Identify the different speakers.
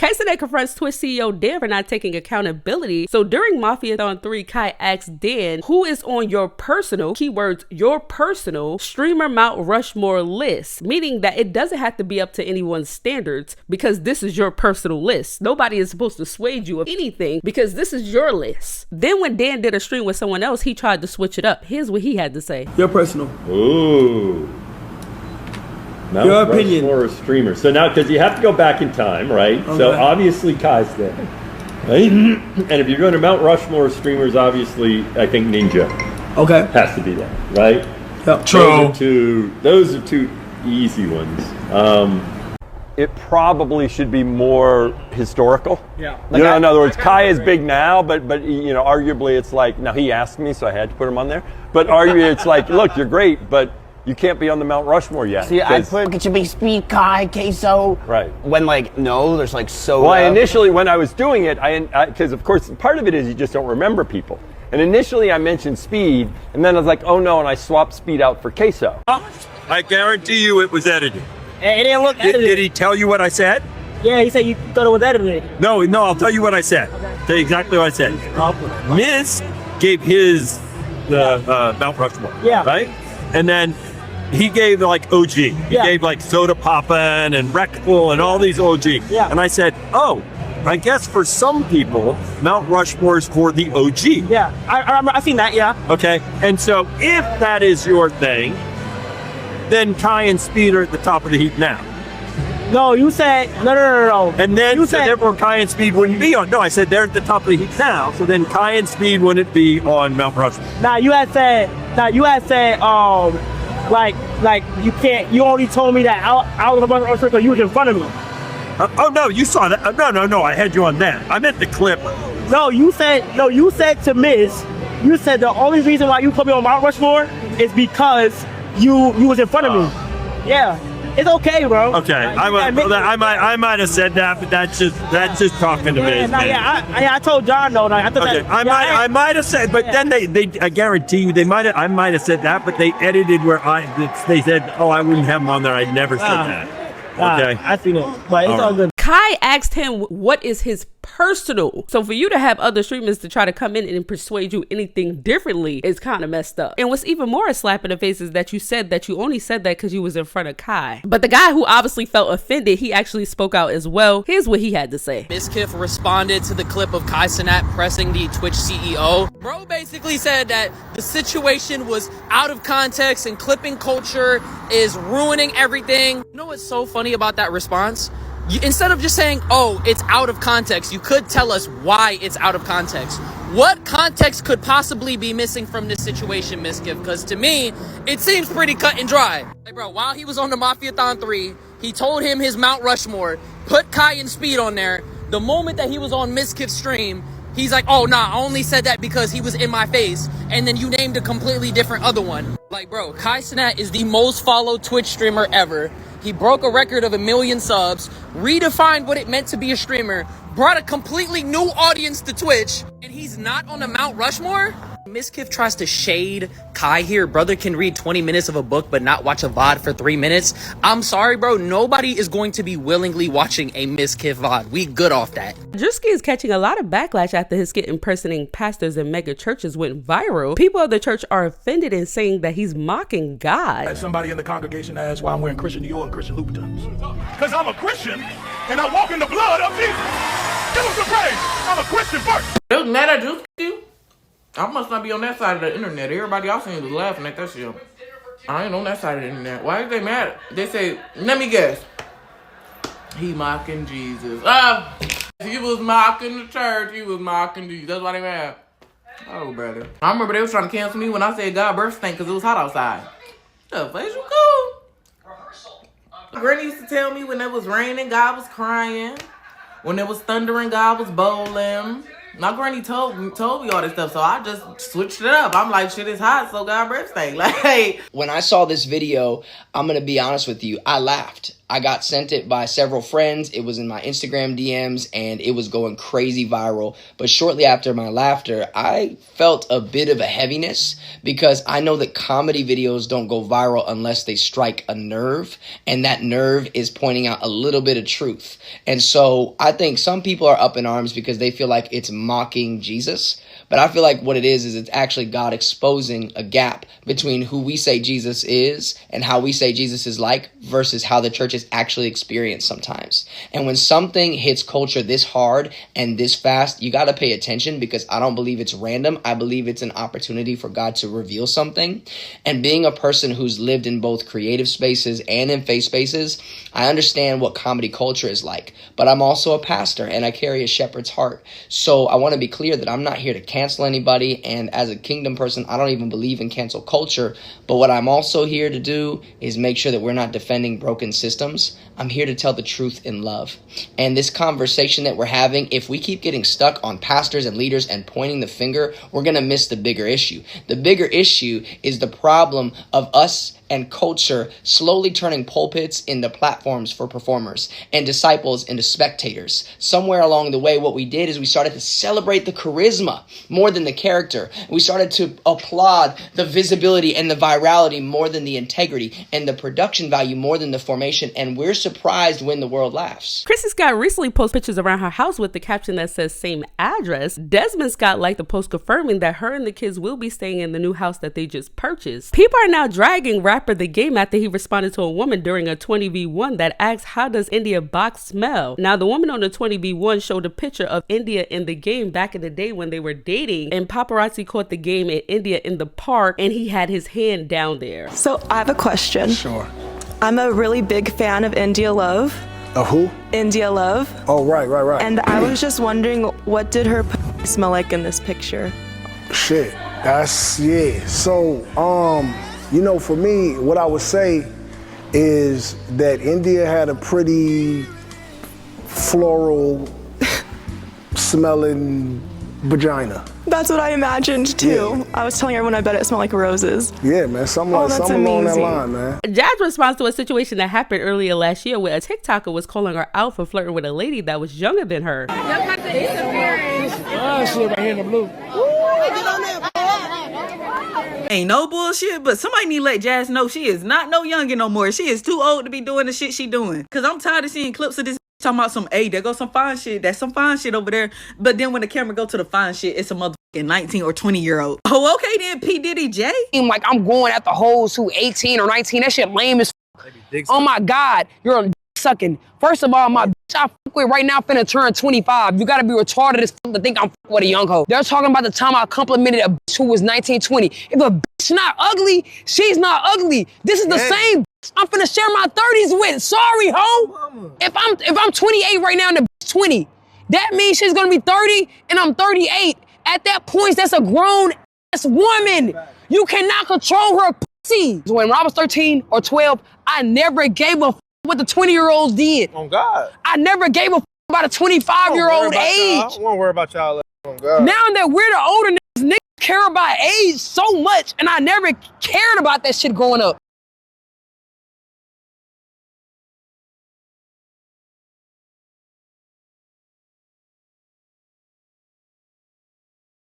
Speaker 1: Cenat confronts Twitch CEO Dan for not taking accountability. So during Mafiathon 3, Kai asks Dan, who is on your personal, keywords, your personal streamer Mount Rushmore list? Meaning that it doesn't have to be up to anyone's standards because this is your personal list. Nobody is supposed to sway you of anything because this is your list. Then when Dan did a stream with someone else, he tried to switch it up. Here's what he had to say.
Speaker 2: Your personal.
Speaker 3: Ooh. Mount
Speaker 2: Your opinion.
Speaker 3: Rushmore of streamers. So now, because you have to go back in time, right? Okay. So obviously Kai's there, right? And if you're going to Mount Rushmore of streamers, obviously I think Ninja has to be there, right?
Speaker 2: Yep.
Speaker 3: True. Those are two easy ones. It probably should be more historical.
Speaker 2: Yeah.
Speaker 3: Like in other words, Kai is big now, but you know, arguably it's like, now he asked me, so I had to put him on there. But arguably it's like, look, you're great, but you can't be on the Mount Rushmore yet.
Speaker 4: See, I put it should be Speed, Kai, Queso.
Speaker 3: Right.
Speaker 4: When no, there's like so.
Speaker 3: Well, initially when I was doing it, because of course part of it is you just don't remember people. And initially I mentioned Speed, and then I was like, oh no, and I swapped Speed out for Queso. I guarantee you it was edited.
Speaker 5: It didn't look edited.
Speaker 3: Did he tell you what I said?
Speaker 5: Yeah, he said you thought it was edited.
Speaker 3: No, I'll tell you what I said. Okay. Tell you exactly what I said. Miz gave his Mount Rushmore.
Speaker 5: Yeah.
Speaker 3: Right? And then he gave like OG. He gave like Soda Poppin' and Rightful and all these OG.
Speaker 5: Yeah.
Speaker 3: And I said, oh, I guess for some people, Mount Rushmore is for the OG.
Speaker 5: Yeah, I seen that, yeah.
Speaker 3: Okay, and so if that is your thing, then Kai and Speed are at the top of the heap now.
Speaker 5: No, you said, no.
Speaker 3: And then, you said, therefore Kai and Speed wouldn't be on. No, I said they're at the top of the heap now, so then Kai and Speed wouldn't be on Mount Rushmore.
Speaker 5: You had said, like you can't, you only told me that I was on Mount Rushmore because you was in front of me.
Speaker 3: Oh no, you saw that. No, I had you on that. I meant the clip.
Speaker 5: No, you said to Miz, you said the only reason why you put me on Mount Rushmore is because you was in front of me. Yeah, it's okay, bro.
Speaker 3: Okay, I might have said that, but that's just talking to Miz.
Speaker 5: I told John though.
Speaker 3: I might have said, but then they I guarantee you I might have said that, but they edited where they said, oh, I wouldn't have him on there. I never said that. Okay,
Speaker 5: I seen it, but it's all good.
Speaker 1: Kai asked him what is his personal. So for you to have other streamers to try to come in and persuade you anything differently is kind of messed up. And what's even more a slap in the face is that you said that you only said that because you was in front of Kai. But the guy who obviously felt offended, he actually spoke out as well. Here's what he had to say.
Speaker 6: Mizkif responded to the clip of Cenat pressing the Twitch CEO. Bro basically said that the situation was out of context and clipping culture is ruining everything. You know what's so funny about that response? Instead of just saying, oh, it's out of context, you could tell us why it's out of context. What context could possibly be missing from this situation, Mizkif? Because to me, it seems pretty cut and dry. Like, bro, while he was on the Mafiathon 3, he told him his Mount Rushmore, put Kai and Speed on there. The moment that he was on Mizkif's stream, he's like, oh, nah, I only said that because he was in my face. And then you named a completely different other one. Like, bro, Cenat is the most followed Twitch streamer ever. He broke a record of 1 million subs, redefined what it meant to be a streamer, brought a completely new audience to Twitch, and he's not on the Mount Rushmore? Mizkif tries to shade Kai here. Brother can read 20 minutes of a book but not watch a VOD for 3 minutes. I'm sorry, bro. Nobody is going to be willingly watching a Mizkif VOD. We good off that.
Speaker 1: Druski is catching a lot of backlash after his skit impersonating pastors in mega churches went viral. People of the church are offended and saying that he's mocking God.
Speaker 7: Somebody in the congregation asked why I'm wearing Christian Dior and Christian Louboutins. Because I'm a Christian and I walk in the blood of Jesus. Give him some praise. I'm a Christian first.
Speaker 8: They was mad at Druski? I must not be on that side of the internet. Everybody else was laughing at that shit. I ain't on that side of the internet. Why is they mad? They say, let me guess. He mocking Jesus. He was mocking the church. He was mocking Jesus. That's why they mad. Oh, brother. I remember they was trying to cancel me when I said God birth stank because it was hot outside. The face you cool. Granny used to tell me when it was raining, God was crying. When it was thundering, God was bowling. My granny told me all this stuff, so I just switched it up. I'm like, shit is hot, so God breath stank. Like,
Speaker 4: when I saw this video, I'm gonna be honest with you, I laughed.
Speaker 2: I got sent it by several friends. It was in my Instagram DMs and it was going crazy viral. But shortly after my laughter, I felt a bit of a heaviness because I know that comedy videos don't go viral unless they strike a nerve, and that nerve is pointing out a little bit of truth. And so I think some people are up in arms because they feel like it's mocking Jesus. But I feel like what it is it's actually God exposing a gap between who we say Jesus is and how we say Jesus is like versus how the church is actually experienced sometimes. And when something hits culture this hard and this fast, you got to pay attention because I don't believe it's random. I believe it's an opportunity for God to reveal something. And being a person who's lived in both creative spaces and in faith spaces, I understand what comedy culture is like. But I'm also a pastor and I carry a shepherd's heart. So I want to be clear that I'm not here to cancel anybody, and as a kingdom person, I don't even believe in cancel culture. But what I'm also here to do is make sure that we're not defending broken systems. I'm here to tell the truth in love. And this conversation that we're having, if we keep getting stuck on pastors and leaders and pointing the finger, we're going to miss the bigger issue. The bigger issue is the problem of us and culture slowly turning pulpits into platforms for performers and disciples into spectators. Somewhere along the way, what we did is we started to celebrate the charisma more than the character. We started to applaud the visibility and the virality more than the integrity, and the production value more than the formation, and we're surprised when the world laughs.
Speaker 1: Kristy Scott recently posted pictures around her house with the caption that says same address. Desmond Scott liked the post, confirming that her and the kids will be staying in the new house that they just purchased. People are now dragging rapper The Game after he responded to a woman during a 20v1 that asked, how does India box smell? Now, the woman on the 20v1 showed a picture of India in The Game back in the day when they were dating, and paparazzi caught The Game in India in the park, and he had his hand down there.
Speaker 9: So I have a question.
Speaker 10: Sure.
Speaker 9: I'm a really big fan of India Love.
Speaker 10: Of who?
Speaker 9: India Love.
Speaker 10: Oh, right.
Speaker 9: And I was just wondering, what did her smell like in this picture?
Speaker 10: Shit, yeah. So, you know, for me, what I would say is that India had a pretty floral smelling vagina.
Speaker 9: That's what I imagined too.
Speaker 10: Yeah.
Speaker 9: I was telling everyone I bet it smelled like roses.
Speaker 10: Yeah, man, something along that line, man.
Speaker 1: Jazz responds to a situation that happened earlier last year where a TikToker was calling her out for flirting with a lady that was younger than her.
Speaker 7: Oh, shit, right here in the blue.
Speaker 11: Ain't no bullshit, but somebody need to let Jazz know she is not no youngin' no more. She is too old to be doing the shit she doing. Cause I'm tired of seeing clips of this talking about some, hey, there goes some fine shit. That's some fine shit over there. But then when the camera go to the fine shit, it's a motherfucking 19 or 20-year-old. Oh, okay then, P. Diddy J.
Speaker 12: Like I'm going after hoes who 18 or 19. That shit lame as oh my God, you're a sucking. First of all, my bitch I fuck with right now finna turn 25. You gotta be retarded as fuck to think I'm fuck with a young hoe. They're talking about the time I complimented a bitch who was 19, 20. If a bitch not ugly, she's not ugly. This is the same bitch I'm finna share my 30s with. Sorry, hoe. If I'm 28 right now and the bitch 20, that means she's gonna be 30 and I'm 38. At that point, that's a grown ass woman. You cannot control her pussy. When I was 13 or 12, I never gave a what the 20-year-olds did.
Speaker 13: Oh God.
Speaker 12: I never gave a about a 25-year-old age.
Speaker 13: I won't worry about y'all. Oh God.
Speaker 12: Now that we're the older niggas care about age so much, and I never cared about that shit growing up.